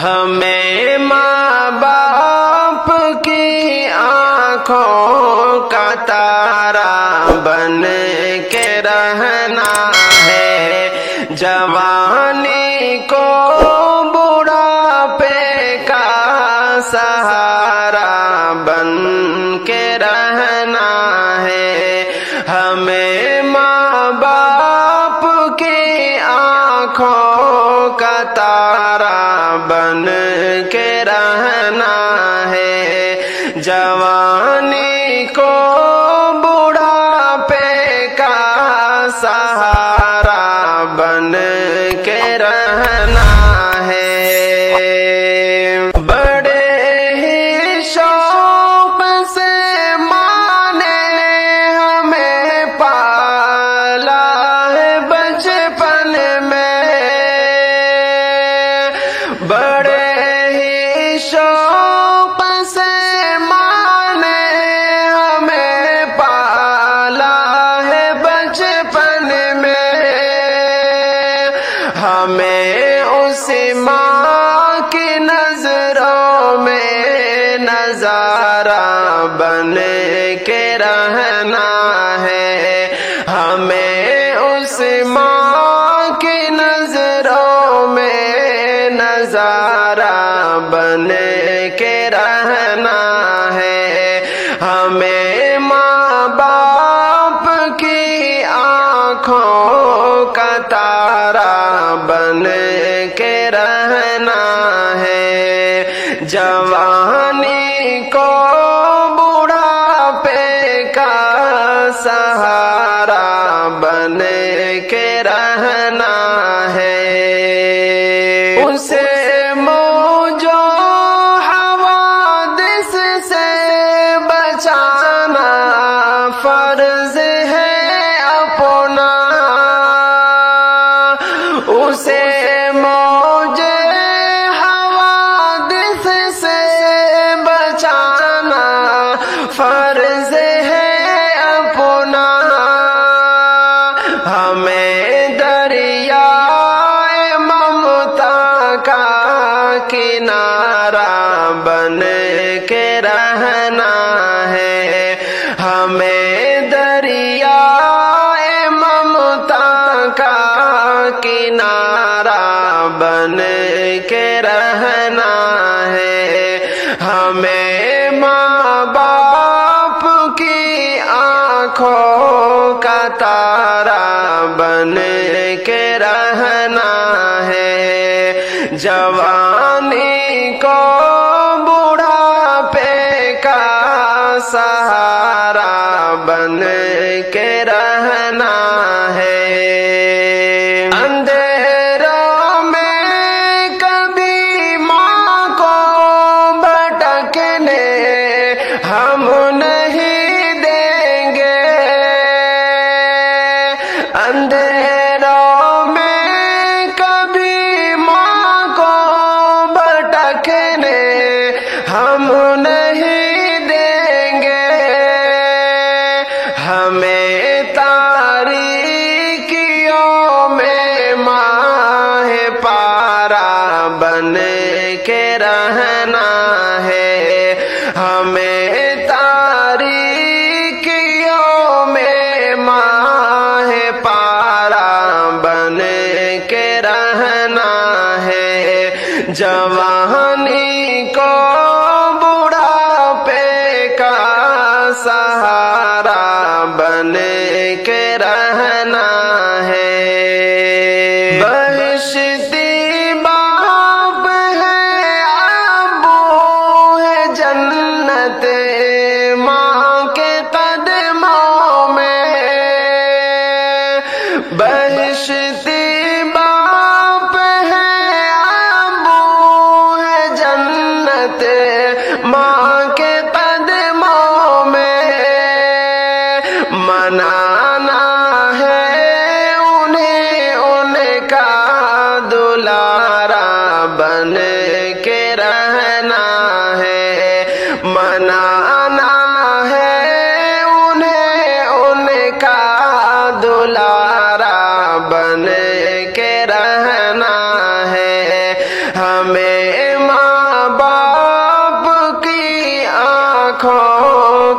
ہمیں ماں باپ کی آنکھوں کا تارا بن کے رہنا ہے، جوانی کو بڑھاپے کا سہارا بن کے رہنا ہے، ہمیں ماں باپ کی آنکھوں کا تارا بن کے رہنا ہے، جوانی کو بڑھاپے کا سہارا بن کے رہنا ہے۔ بڑے ہی شوق سے ماں نے ہمیں پالا ہے بچپن میں، بڑے ہی شوق سے ماں نے ہمیں پالا ہے بچپن میں، ہمیں اس ماں کی نظروں میں نظارہ بن کے رہنا ہے، ہمیں اس ماں کی نظروں میں نظارہ بن کے رہنا ہے، ہمیں ماں باپ کی آنکھوں کا تارا بن کے رہنا ہے، جوانی کو بڑھاپے کا سہارا بن کے رہنا ہے، اسے موجوں حوادث سے بچانا فرض ہے اپنا، اسے موج حوادث سے بچانا فرض ہے اپنا، ہمیں دریائے ممتا کا کنارہ بن کے رہنا ہے، ہمیں دریائے ممتا کا کنارہ بن کے رہنا ہے، ہمیں ماں باپ کی آنکھوں کا تارا بن کے رہنا ہے، جوانی کو بڑھاپے کا سہارا بن کے رہنا ہے، اندھیروں میں کبھی ماں کو بھٹکنے ہم نہیں دیں گے، اندھیروں میں کبھی ماں کو بھٹکنے ہم نہیں دیں گے، ہمیں تاریکیوں میں ماہ پارا بن کے رہنا ہے، ہمیں تاریکیوں میں ماہ پارا بن کے رہنا ہے، جوانی کو بڑھاپے کا سہارا بن کے رہنا ہے، بہشتی باپ ہے ابو ہے جنت ماں کے قدموں میں، بہشتی باپ ہے ابو ہے جنت ماں کے قدموں میں، منانا ہے انہیں ان کا دلارا بن کے رہنا ہے، منانا ہے انہیں ان کا دلارا بن کے رہنا ہے، ہمیں